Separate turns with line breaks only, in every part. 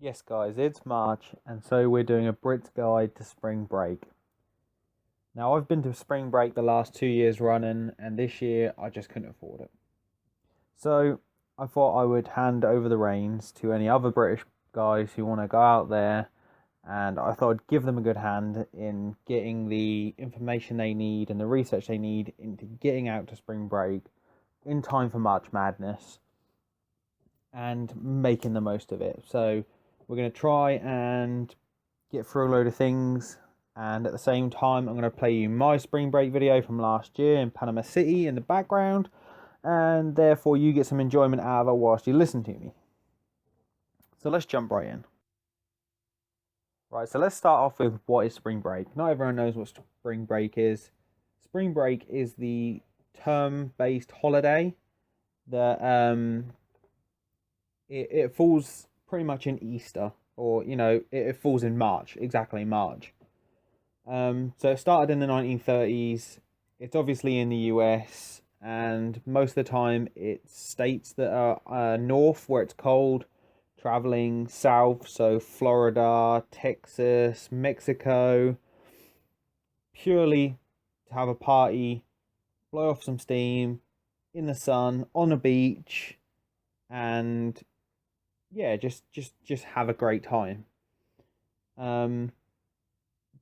Yes, guys, it's March, and so we're doing a Brits guide to spring break. Now, I've been to spring break the last 2 years running, and this year I just couldn't afford it. So I thought I would hand over the reins to any other British guys who want to go out there, and I thought I'd give them a good hand in getting the information they need and the research they need into getting out to spring break in time for March Madness and making the most of it. So we're going to try and get through a load of things, and at the same time I'm going to play you my spring break video from last year in Panama City in the background, and therefore you get some enjoyment out of it whilst you listen to me. So let's jump right in. Right, so let's start off with what is spring break. Not everyone knows what spring break is. Spring break is the term-based holiday that it falls pretty much in Easter, or it falls in March, exactly March. So it started in the 1930s. It's obviously in the US, and most of the time it's states that are north where it's cold, traveling south, so Florida, Texas, Mexico, purely to have a party, blow off some steam in the sun on a beach, and yeah, just have a great time.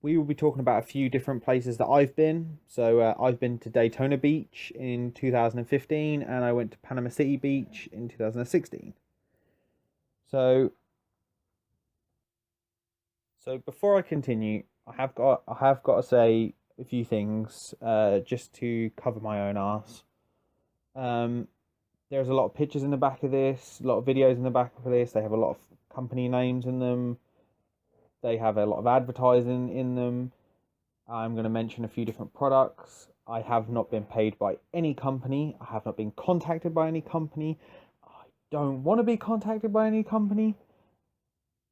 We will be talking about a few different places that I've been. So I've been to Daytona Beach in 2015, and I went to Panama City Beach in 2016. So before I continue, I have got to say a few things just to cover my own arse. There's a lot of pictures in the back of this, a lot of videos in the back of this. They have a lot of company names in them. They have a lot of advertising in them. I'm going to mention a few different products. I have not been paid by any company. I have not been contacted by any company. I don't want to be contacted by any company.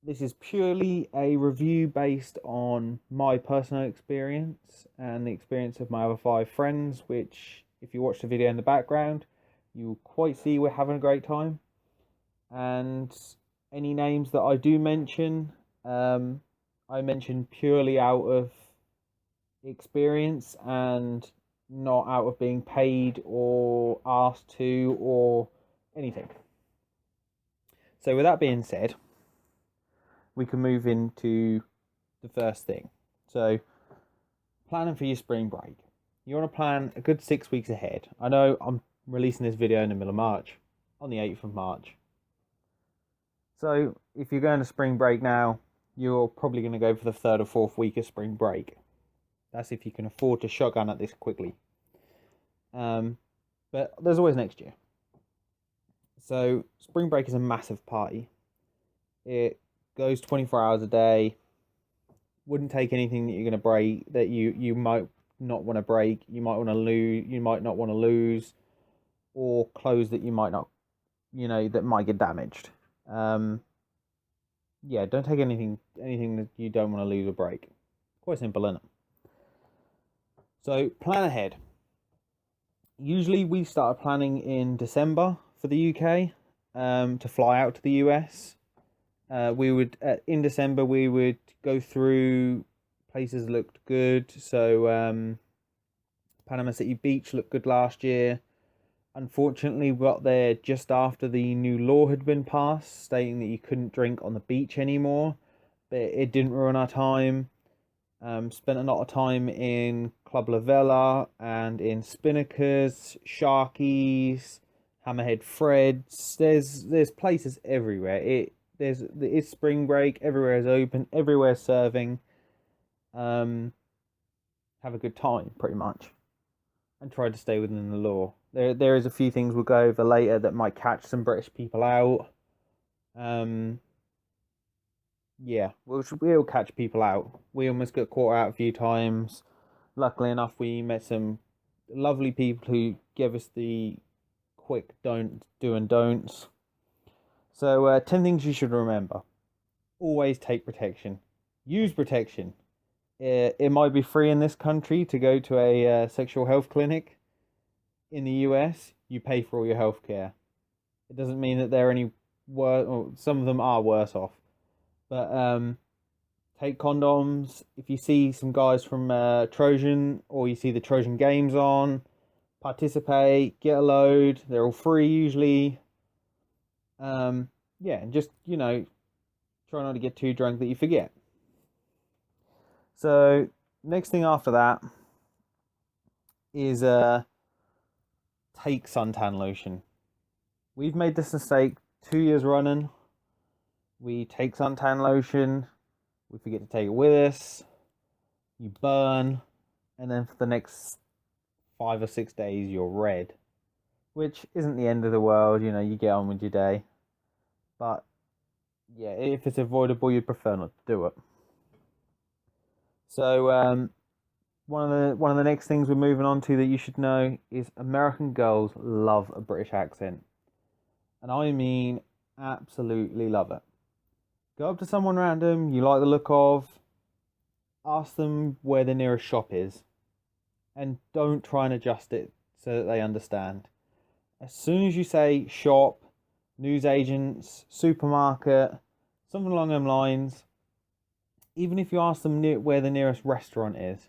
This is purely a review based on my personal experience and the experience of my other 5 friends, which, if you watch the video in the background, you'll quite see we're having a great time. And any names that I do mention, I mention purely out of experience and not out of being paid or asked to or anything. So with that being said, we can move into the first thing. So planning for your spring break. You want to plan a good 6 weeks ahead. I know I'm releasing this video in the middle of March, on the 8th of March. So if you're going to spring break now, you're probably going to go for the 3rd or 4th week of spring break. That's if you can afford to shotgun at this quickly. But there's always next year. So spring break is a massive party. It goes 24 hours a day. Wouldn't take anything that you're going to break, that you might not want to break. You might want to lose. You might not want to lose, or clothes that you might not, that might get damaged. Yeah, don't take anything that you don't want to lose or break. Quite simple, isn't it? So plan ahead. Usually we start planning in December for the UK, to fly out to the US. We would in December we would go through places that looked good. So Panama City Beach looked good last year. Unfortunately, we got there just after the new law had been passed, stating that you couldn't drink on the beach anymore. But it didn't ruin our time. Spent a lot of time in Club La Vela and in Spinnakers, Sharkies, Hammerhead Fred's. There's places everywhere. It's spring break. Everywhere is open. Everywhere's serving. Have a good time, pretty much, and try to stay within the law. There is a few things we'll go over later that might catch some British people out. Yeah, we'll catch people out. We almost got caught out a few times. Luckily enough, we met some lovely people who gave us the quick do and don'ts. So 10 things you should remember. Always take protection. Use protection. It might be free in this country to go to a sexual health clinic. In the US, you pay for all your health care. It doesn't mean that they're any worse, or some of them are worse off. But take condoms. If you see some guys from Trojan, or you see the Trojan games on, participate, get a load. They're all free usually. Yeah, and just, try not to get too drunk that you forget. So next thing after that is take suntan lotion. We've made this mistake 2 years running. We take suntan lotion, we forget to take it with us, you burn, and then for the next 5 or 6 days you're red. Which isn't the end of the world, you get on with your day. But yeah, if it's avoidable, you'd prefer not to do it. So one of the next things we're moving on to that you should know is American girls love a British accent. And I mean absolutely love it. Go up to someone random you like the look of, ask them where the nearest shop is, and don't try and adjust it so that they understand. As soon as you say shop, newsagents, supermarket, something along them lines, even if you ask them where the nearest restaurant is,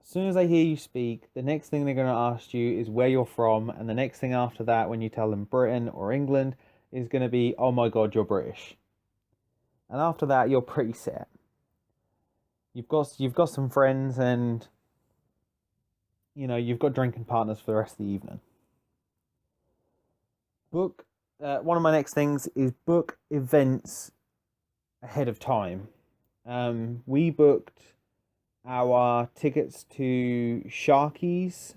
as soon as they hear you speak, the next thing they're going to ask you is where you're from, and the next thing after that, when you tell them Britain or England, is going to be, oh my god, you're British. And after that, you're pretty set. You've got some friends, and you've got drinking partners for the rest of the evening. Book. One of my next things is book events ahead of time. We booked our tickets to Sharkies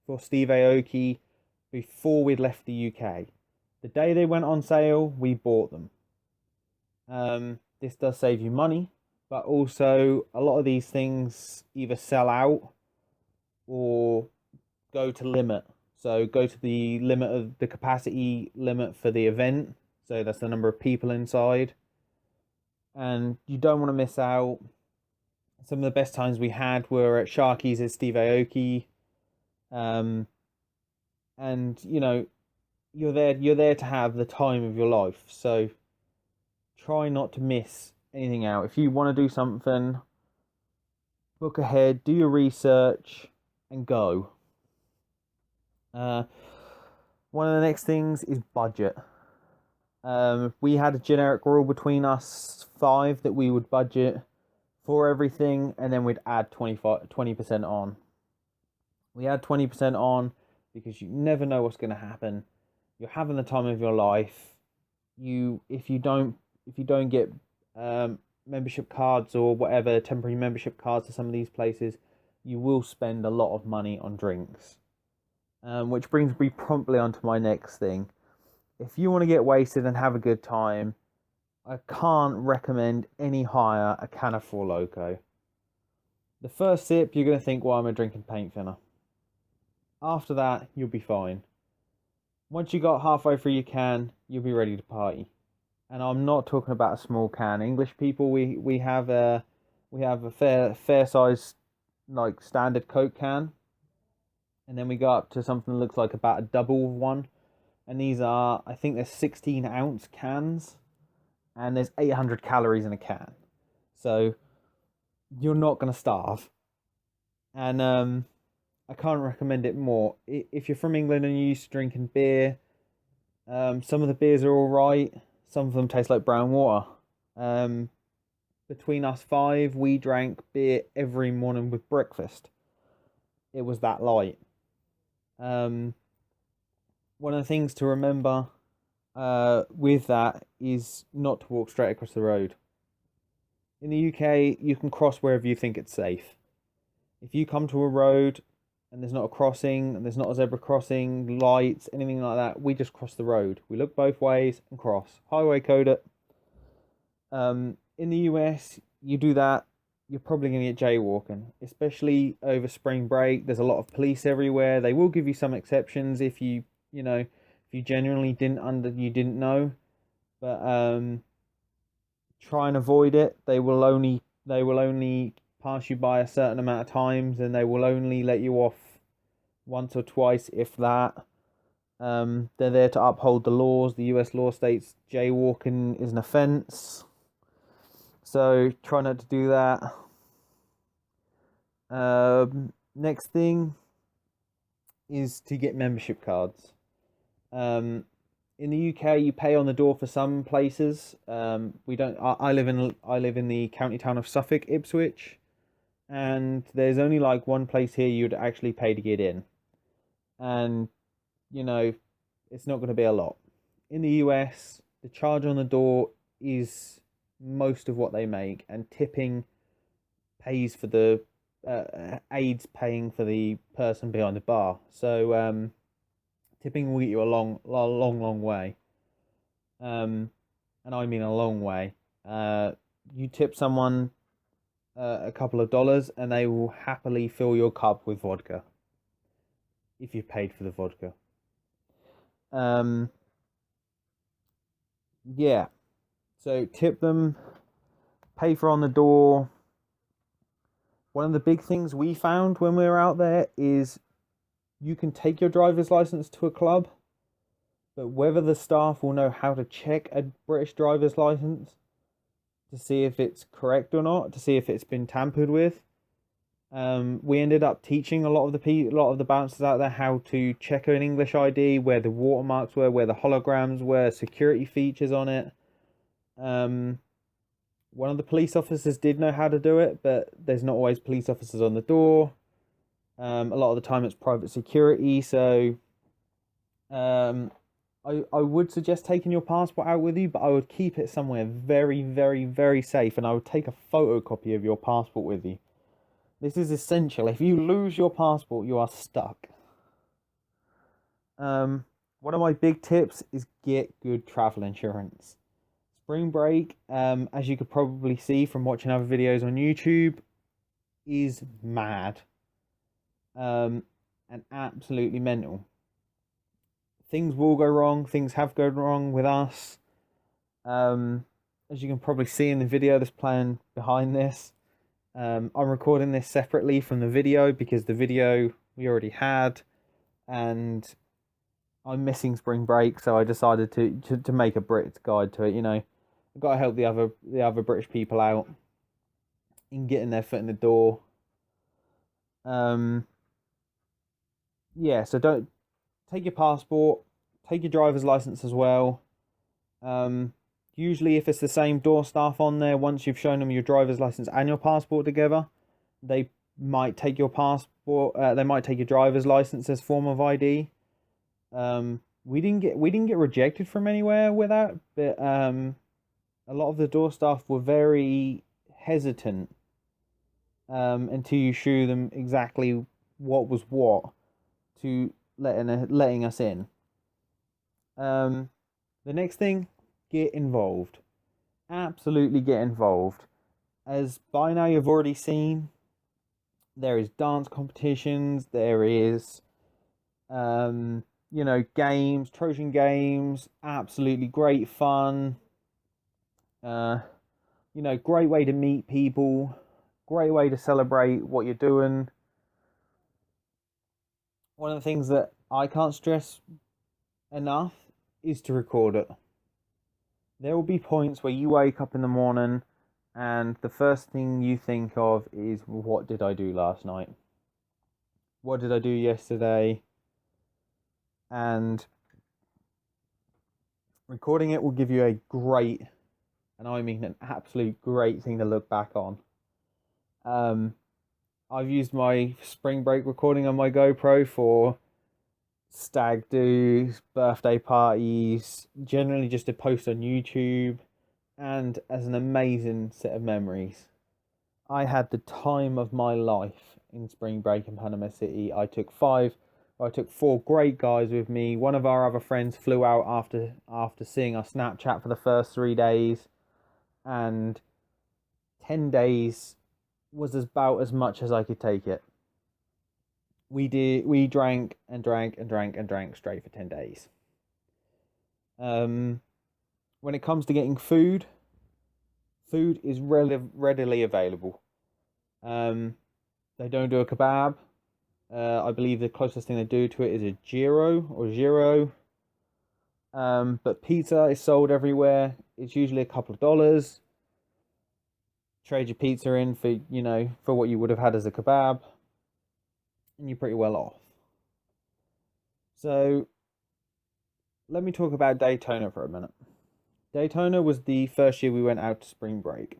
for Steve Aoki before we'd left the UK. The day they went on sale, we bought them. This does save you money, but also a lot of these things either sell out or go to limit. So go to the limit of the capacity limit for the event. So that's the number of people inside. And you don't want to miss out. Some of the best times we had were at Sharky's at Steve Aoki. And you're there to have the time of your life. So try not to miss anything out. If you want to do something, book ahead, do your research, and go. One of the next things is budget. We had a generic rule between us 5 that we would budget for everything, and then we'd add 20% on. We add 20% on because you never know what's going to happen. You're having the time of your life. If you don't get membership cards or whatever, temporary membership cards to some of these places, you will spend a lot of money on drinks. Which brings me promptly onto my next thing. If you want to get wasted and have a good time, I can't recommend any higher a can of Four Loko. The first sip, you're going to think, well, I'm drinking paint thinner. After that, you'll be fine. Once you got halfway through your can, you'll be ready to party. And I'm not talking about a small can. English people, we have a fair size, like, standard Coke can. And then we go up to something that looks like about a double one. And these are, I think they're 16-ounce cans. And there's 800 calories in a can. So you're not going to starve. And I can't recommend it more. If you're from England and you're used to drinking beer, some of the beers are all right. Some of them taste like brown water. Between us 5, we drank beer every morning with breakfast. It was that light. One of the things to remember with that is not to walk straight across the road. In the UK, you can cross wherever you think it's safe. If you come to a road and there's not a crossing, and there's not a zebra crossing, lights, anything like that, we just cross the road. We look both ways and cross. Highway code it. In the US, you do that, you're probably going to get jaywalking, especially over spring break. There's a lot of police everywhere. They will give you some exceptions if you genuinely didn't know, but try and avoid it. They will only pass you by a certain amount of times, and they will only let you off once or twice, if that. They're there to uphold the laws. The US law states jaywalking is an offence. So try not to do that. Next thing is to get membership cards. In the UK, you pay on the door for some places. We don't. I live in the county town of Suffolk, Ipswich, and there's only like one place here you'd actually pay to get in, and you know, it's not going to be a lot. In the US, the charge on the door is most of what they make, and tipping pays for the aids paying for the person behind the bar. So tipping will get you a long way. And I mean a long way. You tip someone a couple of dollars, and they will happily fill your cup with vodka if you paid for the vodka. Yeah. So tip them, pay for on the door. One of the big things we found when we were out there is you can take your driver's license to a club, but whether the staff will know how to check a British driver's license to see if it's correct or not, to see if it's been tampered with. We ended up teaching a lot of the bouncers out there how to check an English ID, where the watermarks were, where the holograms were, security features on it. One of the police officers did know how to do it, but there's not always police officers on the door. A lot of the time it's private security, so I would suggest taking your passport out with you, but I would keep it somewhere very, very, very safe, and I would take a photocopy of your passport with you. This is essential. If you lose your passport, you are stuck. One of my big tips is get good travel insurance. Spring break, as you could probably see from watching other videos on YouTube, is mad. And absolutely mental. Things will go wrong. Things have gone wrong with us. As you can probably see in the video that's playing behind this, I'm recording this separately from the video because the video we already had, and I'm missing spring break, so I decided to make a Brits guide to it. You know, I've got to help the other British people out in getting their foot in the door. Yeah, so don't take your passport, take your driver's license as well. Usually if it's the same door staff on there, once you've shown them your driver's license and your passport together, they might take your passport, they might take your driver's license as form of ID. We didn't get rejected from anywhere with that, but a lot of the door staff were very hesitant until you show them exactly what was what to letting us in. The next thing, get involved. Absolutely get involved. As by now you've already seen, there is dance competitions, there is games, Trojan games, absolutely great fun. Great way to meet people, great way to celebrate what you're doing. One of the things that I can't stress enough is to record it. There will be points where you wake up in the morning and the first thing you think of is, what did I do last night? What did I do yesterday? And recording it will give you a great, and I mean an absolute great thing to look back on. I've used my spring break recording on my GoPro for stag do's, birthday parties, generally just to post on YouTube, and as an amazing set of memories. I had the time of my life in spring break in Panama City. I took 4 great guys with me. One of our other friends flew out after seeing our Snapchat for the first 3 days, and 10 days was about as much as I could take it. We drank and drank and drank and drank straight for 10 days. When it comes to getting food is readily available. They don't do a kebab. I believe the closest thing they do to it is a gyro. But pizza is sold everywhere. It's usually a couple of dollars. trade your pizza in for, for what you would have had as a kebab, and you're pretty well off. So let me talk about Daytona for a minute. Daytona was the first year we went out to spring break,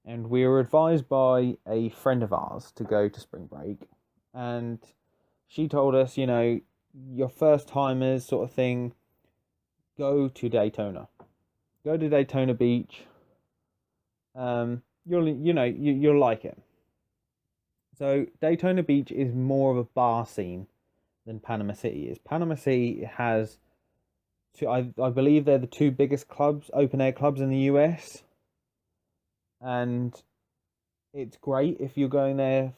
and we were advised by a friend of ours to go to spring break, and she told us, your first timers sort of thing, go to Daytona. Go to Daytona Beach. You'll like it. So Daytona Beach is more of a bar scene than Panama City is. Panama City has I believe they're the two biggest clubs, open air clubs in the US. And it's great if you're going there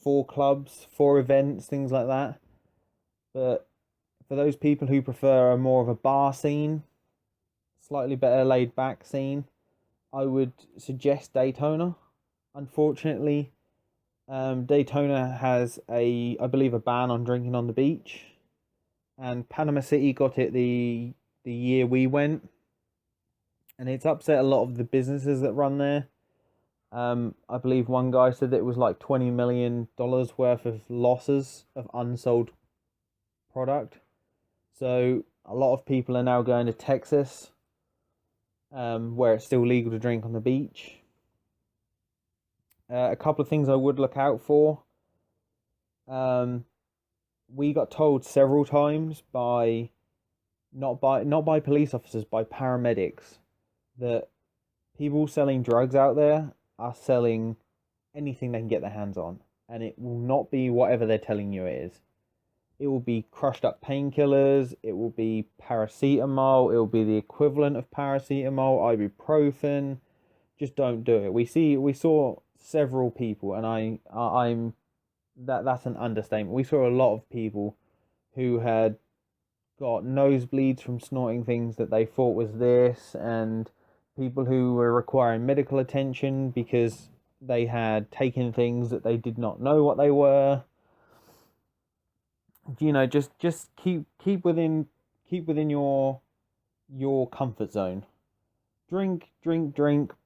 for clubs, for events, things like that. But for those people who prefer a more of a bar scene, slightly better laid back scene, I would suggest Daytona. Unfortunately, Daytona has I believe a ban on drinking on the beach, and Panama City got it the year we went, and it's upset a lot of the businesses that run there. I believe one guy said that it was like $20 million worth of losses of unsold product. So a lot of people are now going to Texas, where it's still legal to drink on the beach. A couple of things I would look out for. We got told several times by not by police officers, by paramedics, that people selling drugs out there are selling anything they can get their hands on, and it will not be whatever they're telling you it is. It will be crushed up painkillers, it will be paracetamol, it will be the equivalent of paracetamol, ibuprofen. Just don't do it. We saw several people, and that's an understatement. We saw a lot of people who had got nosebleeds from snorting things that they thought was this, and people who were requiring medical attention because they had taken things that they did not know what they were. Just keep within your comfort zone. Drink,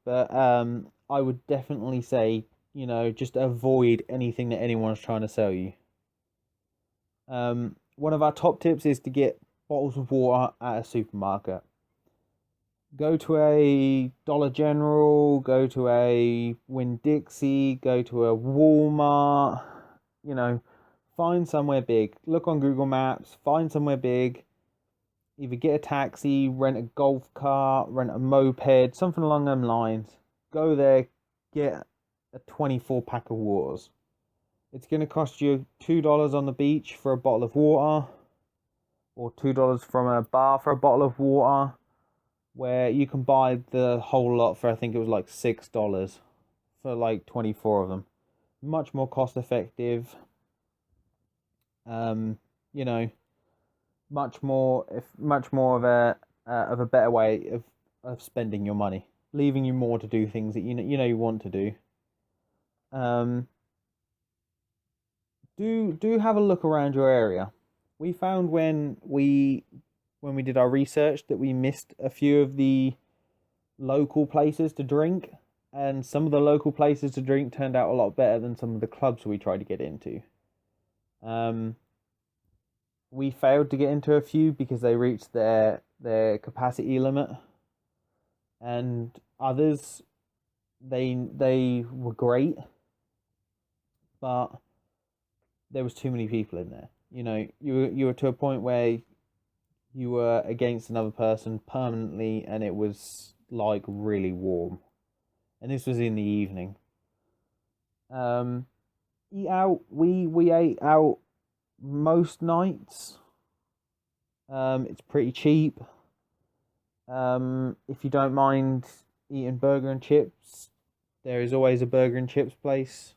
but I would definitely say, just avoid anything that anyone's trying to sell you. One of our top tips is to get bottles of water at a supermarket. Go to a Dollar General, go to a Winn-Dixie, go to a Walmart, find somewhere big. Look on Google Maps, find somewhere big. Either get a taxi, rent a golf cart, rent a moped, something along them lines. Go there, get a 24-pack of waters. It's going to cost you $2 on the beach for a bottle of water, or $2 from a bar for a bottle of water, where you can buy the whole lot for, I think it was like $6 for like 24 of them. Much more cost effective. Much more of a better way of spending your money, leaving you more to do things that you want to do. Do have a look around your area. We found when we did our research that we missed a few of the local places to drink, and some of the local places to drink turned out a lot better than some of the clubs we tried to get into. We failed to get into a few because they reached their capacity limit, and others they were great, but there was too many people in there. You were to a point where you were against another person permanently, and it was like really warm. And this was in the evening. Eat out. We ate out most nights. It's pretty cheap. If you don't mind eating burger and chips, there is always a burger and chips place.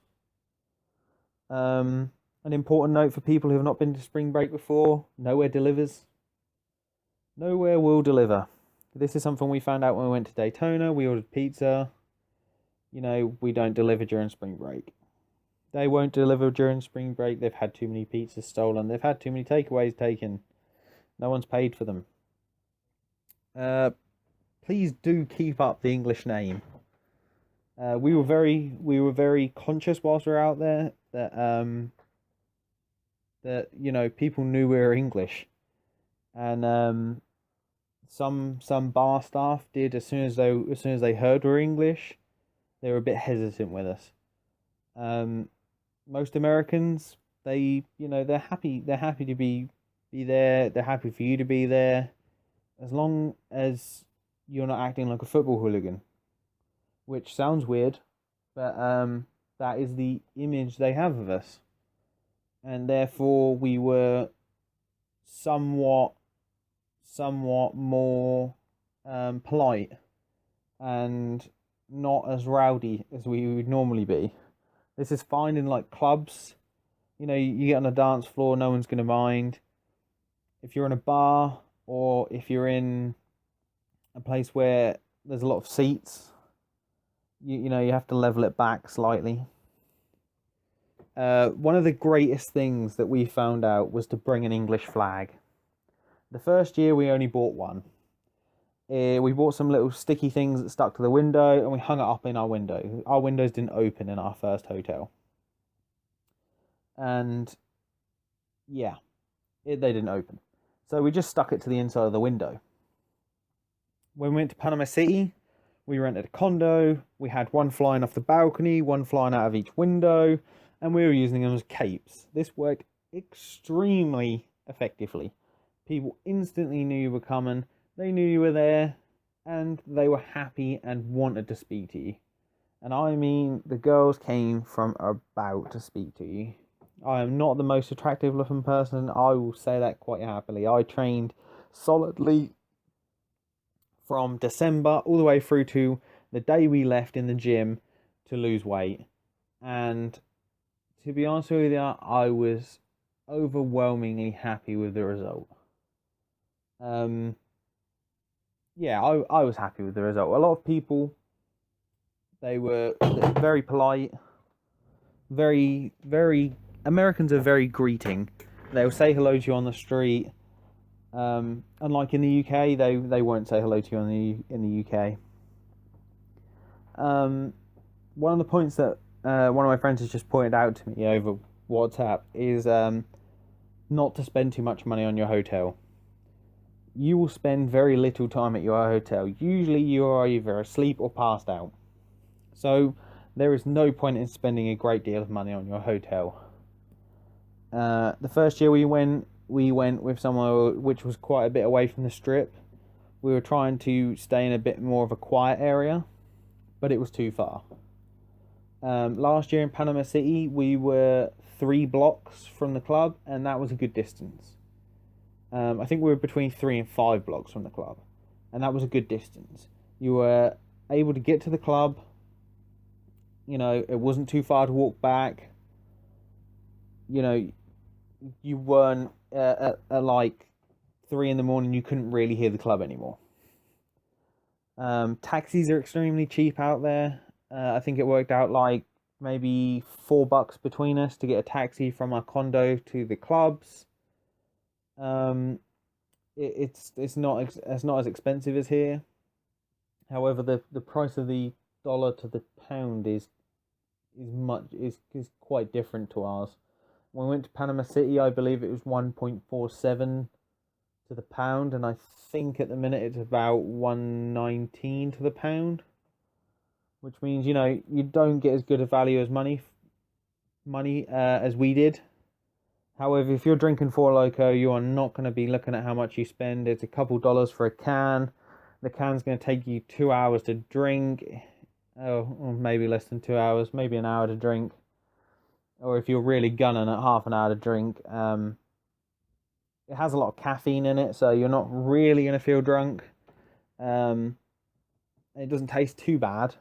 An important note for people who have not been to spring break before: nowhere delivers. Nowhere will deliver. This is something we found out when we went to Daytona. We ordered pizza. We don't deliver during spring break. They won't deliver during spring break. They've had too many pizzas stolen. They've had too many takeaways taken. No one's paid for them. Please do keep up the English name. We were very conscious whilst we were out there that you know, people knew we were English, and some bar staff did as soon as they heard we were English, they were a bit hesitant with us. Most Americans, they're happy to be there. They're happy for you to be there, as long as you're not acting like a football hooligan, which sounds weird, but that is the image they have of us, and therefore we were somewhat more polite and not as rowdy as we would normally be. This is fine in like clubs. You know, you get on a dance floor, no one's going to mind. If you're in a bar or if you're in a place where there's a lot of seats, you know, you have to level it back slightly. One of the greatest things that we found out was to bring an English flag. The first year we only bought one. We bought some little sticky things that stuck to the window and we hung it up in our window. Our windows didn't open in our first hotel. And yeah, they didn't open. So we just stuck it to the inside of the window. When we went to Panama City, we rented a condo. We had one flying off the balcony, one flying out of each window, and we were using them as capes. This worked extremely effectively. People instantly knew you were coming. They knew you were there, and they were happy and wanted to speak to you. And I mean, the girls came from about to speak to you. I am not the most attractive looking person. I will say that quite happily. I trained solidly from December all the way through to the day we left in the gym to lose weight. And to be honest with you, I was overwhelmingly happy with the result. Yeah, I was happy with the result. A lot of people, they were very polite, Americans are very greeting. They'll say hello to you on the street. Unlike in the UK, they won't say hello to you in the UK. One of the points that one of my friends has just pointed out to me over WhatsApp is not to spend too much money on your hotel. You will spend very little time at your hotel. Usually you are either asleep or passed out. So there is no point in spending a great deal of money on your hotel. The first year we went with somewhere which was quite a bit away from the strip. We were trying to stay in a bit more of a quiet area, but it was too far. Last year in Panama City, we were 3 blocks from the club, and that was a good distance. I think we were between 3 and 5 blocks from the club, and that was a good distance. You were able to get to the club. You know, it wasn't too far to walk back. You know, you weren't at like 3 in the morning, you couldn't really hear the club anymore. Taxis are extremely cheap out there. I think it worked out like maybe $4 between us to get a taxi from our condo to the clubs. It's not as expensive as here. However, the price of the dollar to the pound is quite different to ours. When we went to Panama City, I believe it was 1.47 to the pound, and I think at the minute it's about 1.19 to the pound, which means, you know, you don't get as good a value as money as we did. However, if you're drinking Four Loko, you are not going to be looking at how much you spend. It's a couple dollars for a can. The can's going to take you 2 hours to drink. Or maybe less than 2 hours, maybe an hour to drink. Or if you're really gunning at half an hour to drink. It has a lot of caffeine in it, so you're not really going to feel drunk. It doesn't taste too bad.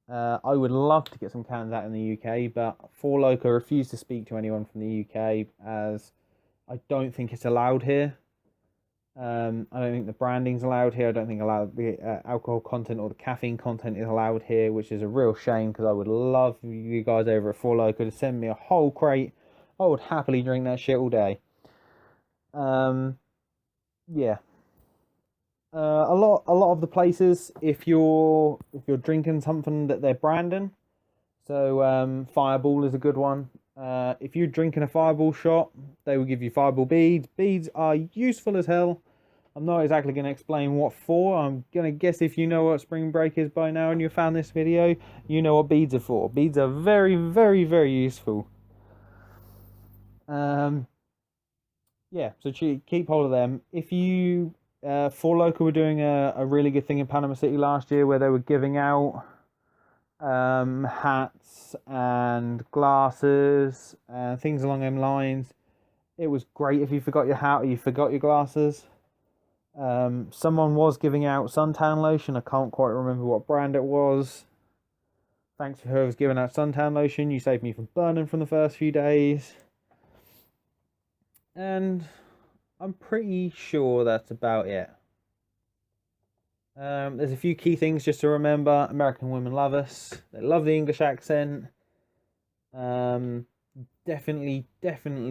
I would love to get some cans out in the UK, but Four Loko refused to speak to anyone from the UK as I don't think it's allowed here. I don't think the branding's allowed here. I don't think the alcohol content or the caffeine content is allowed here, which is a real shame because I would love you guys over at Four Loko to send me a whole crate. I would happily drink that shit all day. Yeah. A lot of the places, if you're drinking something that they're branding, so Fireball is a good one. If you're drinking a Fireball shot, they will give you Fireball beads. Beads are useful as hell. I'm not exactly going to explain what for. I'm going to guess if you know what spring break is by now and you found this video, you know what beads are for. Beads are very, very, very useful. Yeah, so keep hold of them. If you, Four Loko were doing a really good thing in Panama City last year where they were giving out hats and glasses and things along them lines. It was great if you forgot your hat or you forgot your glasses. Someone was giving out suntan lotion. I can't quite remember what brand it was. Thanks for whoever's giving out suntan lotion. You saved me from burning from the first few days. And I'm pretty sure that's about it. There's a few key things just to remember. American women love us. They love the English accent. Definitely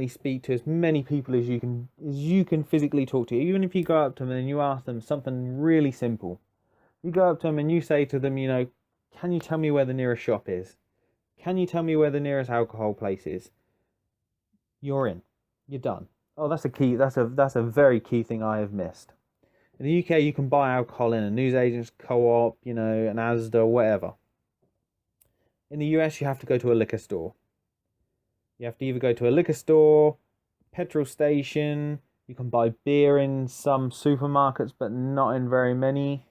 speak to as many people as you can physically talk to. Even if you go up to them and you ask them something really simple. You go up to them and you say to them, can you tell me where the nearest shop is? Can you tell me where the nearest alcohol place is? You're in. You're done. Oh, that's a key. That's a very key thing I have missed. In the UK, you can buy alcohol in a newsagent's, co-op, an Asda, whatever. In the US, you have to go to a liquor store. You have to either go to a liquor store, petrol station. You can buy beer in some supermarkets, but not in very many.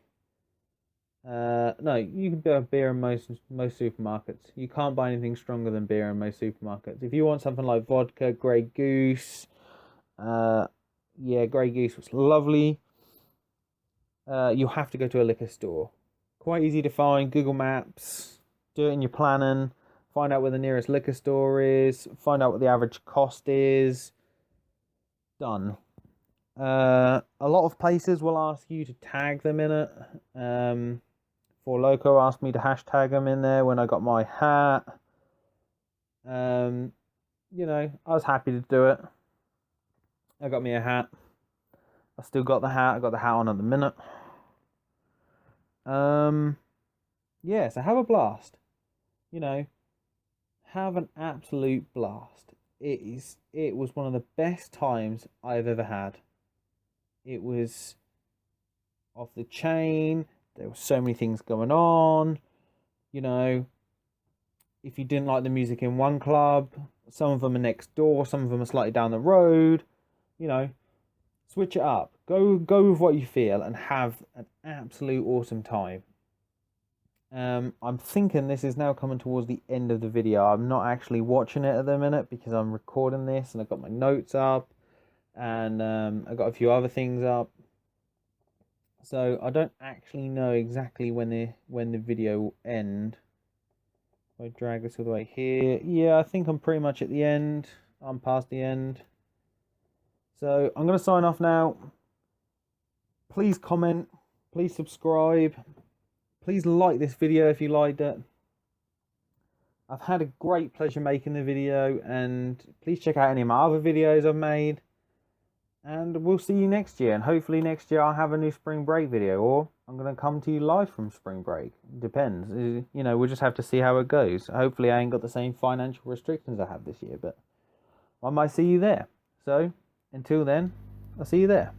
No, you can buy beer in most supermarkets. You can't buy anything stronger than beer in most supermarkets. If you want something like vodka, Grey Goose, Grey Goose was lovely. You have to go to a liquor store. Quite easy to find. Google Maps. Do it in your planning. Find out where the nearest liquor store is. Find out what the average cost is. Done. A lot of places will ask you to tag them in it. Four Loko asked me to hashtag them in there when I got my hat. I was happy to do it. I got me a hat. I still got the hat. I got the hat on at the minute. So have a blast. Have an absolute blast. It was one of the best times I've ever had. It was off the chain. There were so many things going on. If you didn't like the music in one club, some of them are next door, some of them are slightly down the road. Switch it up. Go with what you feel and have an absolute awesome time. I'm thinking this is now coming towards the end of the video. I'm not actually watching it at the minute because I'm recording this and I've got my notes up and I've got a few other things up. So I don't actually know exactly when the video will end. If I drag this all the way here. Yeah, I think I'm pretty much at the end. I'm past the end. So I'm going to sign off now. Please comment. Please subscribe. Please like this video if you liked it. I've had a great pleasure making the video, and please check out any of my other videos I've made. And we'll see you next year, and hopefully next year I'll have a new spring break video, or I'm going to come to you live from spring break. Depends. We'll just have to see how it goes. Hopefully I ain't got the same financial restrictions I have this year, but I might see you there. So until then, I'll see you there.